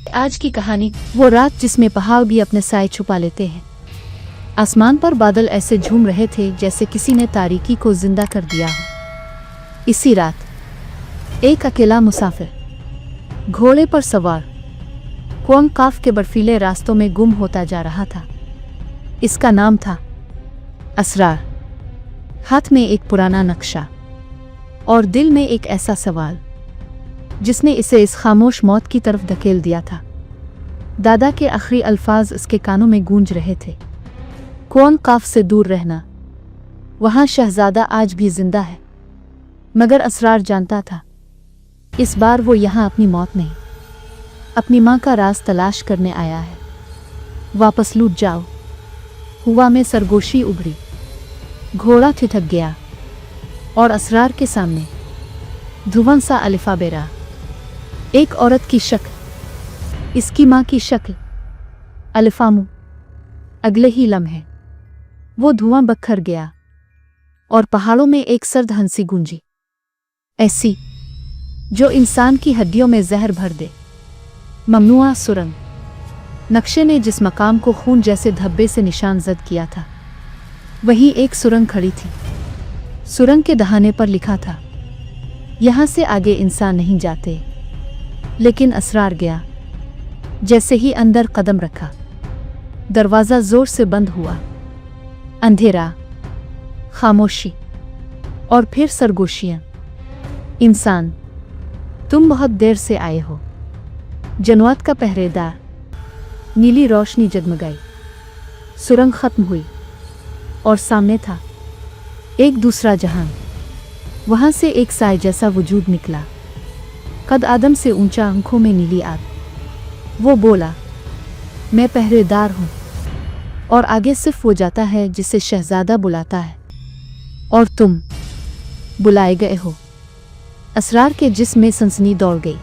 आज की कहानी वो रात जिसमें पहाड़ भी अपने साए छुपा लेते हैं। आसमान पर बादल ऐसे झूम रहे थे जैसे किसी ने तारीकी को जिंदा कर दिया हो। इसी रात एक अकेला मुसाफिर घोड़े पर सवार क्वांग काफ के बर्फीले रास्तों में गुम होता जा रहा था। इसका नाम था असरार। हाथ में एक पुराना नक्शा और दिल में एक ऐसा सवाल जिसने इसे इस खामोश मौत की तरफ धकेल दिया था। दादा के आखिरी अल्फाज उसके कानों में गूंज रहे थे, क्वांग काफ से दूर रहना। वहां शहजादा आज भी जिंदा है, मगर असरार जानता था इस बार वो यहाँ अपनी मौत नहीं, अपनी माँ का राज तलाश करने आया है। वापस लौट जाओ। हवा में सरगोशी उभरी, घोड़ा ठिठक गया और असरार के सामने धुआं सा अलिफा बेरा। एक औरत की शक्ल, इसकी माँ की शक्ल, अलिफा मुँह। अगले ही लम्हे वो धुआं बखर गया और पहाड़ों में एक सर्द हंसी गूंजी, ऐसी जो इंसान की हड्डियों में जहर भर दे। ममनुआ सुरंग। नक्शे ने जिस मकाम को खून जैसे धब्बे से निशान जद किया था, वहीं एक सुरंग खड़ी थी। सुरंग के दहाने पर लिखा था, यहाँ से आगे इंसान नहीं जाते। लेकिन असरार गया। जैसे ही अंदर कदम रखा, दरवाज़ा जोर से बंद हुआ। अंधेरा, खामोशी और फिर सरगोशियाँ। इंसान, तुम बहुत देर से आए हो। जनवात का पहरेदार। नीली रोशनी जगमगाई, सुरंग खत्म हुई और सामने था एक दूसरा जहान। वहां से एक साए जैसा वजूद निकला, कद आदम से ऊंचा, आंखों में नीली आग। वो बोला, मैं पहरेदार हूं और आगे सिर्फ वो जाता है जिसे शहजादा बुलाता है, और तुम बुलाए गए हो। असरार के जिस्म में सनसनी दौड़ गई।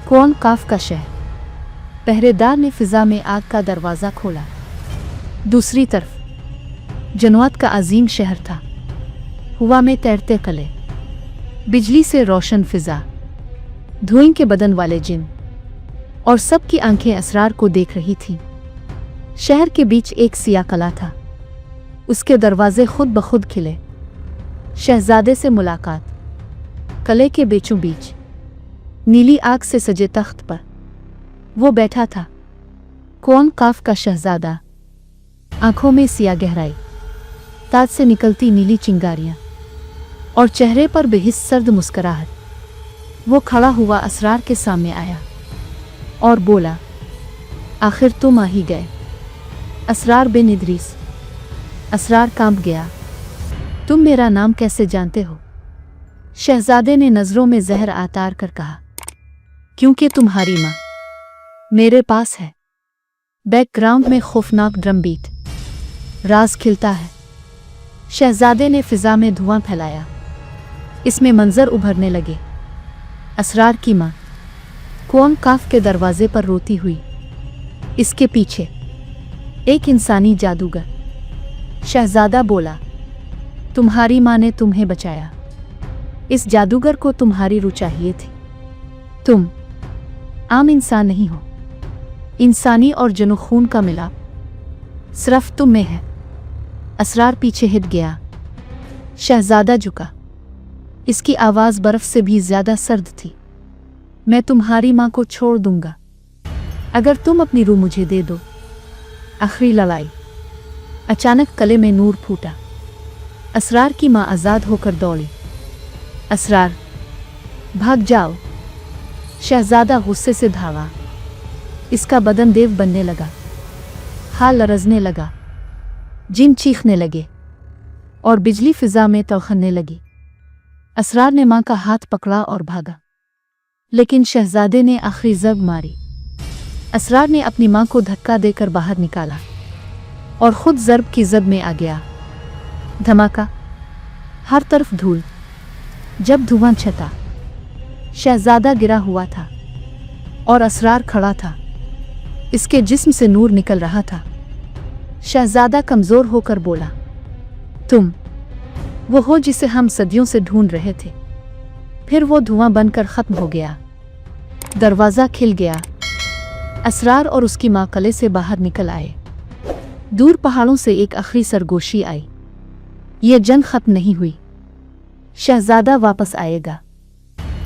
क्वांग काफ का शहर। पहरेदार ने फिजा में आग का दरवाज़ा खोला। दूसरी तरफ जनवात का अजीम शहर था। हवा में तैरते कले, बिजली से रोशन फिजा, धुएं के बदन वाले जिन, और सबकी आंखें असरार को देख रही थीं। शहर के बीच एक सिया कला था, उसके दरवाजे खुद ब खुद खिले। शहजादे से मुलाकात। कले के बीचों बीच नीली आग से सजे तख्त पर वो बैठा था, क्वांग काफ का शहजादा। आंखों में सिया गहराई, ताज से निकलती नीली चिंगारियां और चेहरे पर बेहिस सर्द मुस्कुराहट। वो खड़ा हुआ असरार के सामने आया और बोला, आखिर तुम आ ही गए, असरार बिन इदरीस। असरार कांप गया। तुम मेरा नाम कैसे जानते हो? शहजादे ने नजरों में जहर आतार कर कहा, क्योंकि तुम्हारी माँ मेरे पास है। बैकग्राउंड में खौफनाक ड्रम बीट। राज खिलता है। शहजादे ने फिजा में धुआं फैलाया। इसमें मंजर उभरने लगे। असरार की माँ क्वांग काफ के दरवाजे पर रोती हुई, इसके पीछे एक इंसानी जादूगर। शहजादा बोला, तुम्हारी माँ ने तुम्हें बचाया। इस जादूगर को तुम्हारी रूह चाहिए थी। तुम आम इंसान नहीं हो। इंसानी और जनो खून का मिलाप सिर्फ तुम में है। असरार पीछे हट गया। शहजादा झुका। इसकी आवाज़ बर्फ से भी ज्यादा सर्द थी। मैं तुम्हारी माँ को छोड़ दूंगा अगर तुम अपनी रूह मुझे दे दो। आखिरी लड़ाई। अचानक कले में नूर फूटा। असरार की माँ आज़ाद होकर दौड़ी। असरार, भाग जाओ। शहजादा गुस्से से धावा। इसका बदन देव बनने लगा। हाल लरजने लगा। जिन चीखने लगे और बिजली फिजा में तौखने लगी। असरार ने माँ का हाथ पकड़ा और भागा, लेकिन शहजादे ने आखिरी जब मारी। असरार ने अपनी माँ को धक्का देकर बाहर निकाला और खुद जर्ब की जद में आ गया। धमाका, हर तरफ धूल। जब धुआं छता, शहजादा गिरा हुआ था और असरार खड़ा था। इसके जिस्म से नूर निकल रहा था। शहजादा कमजोर होकर बोला, तुम वो हो जिसे हम सदियों से ढूंढ रहे थे। फिर वो धुआं बनकर खत्म हो गया। दरवाज़ा खिल गया اسرار اور اس کی ماں قلعے سے باہر نکل آئے۔ دور پہاڑوں سے ایک آخری سرگوشی آئی، یہ جنگ ختم نہیں ہوئی، شہزادہ واپس آئے گا۔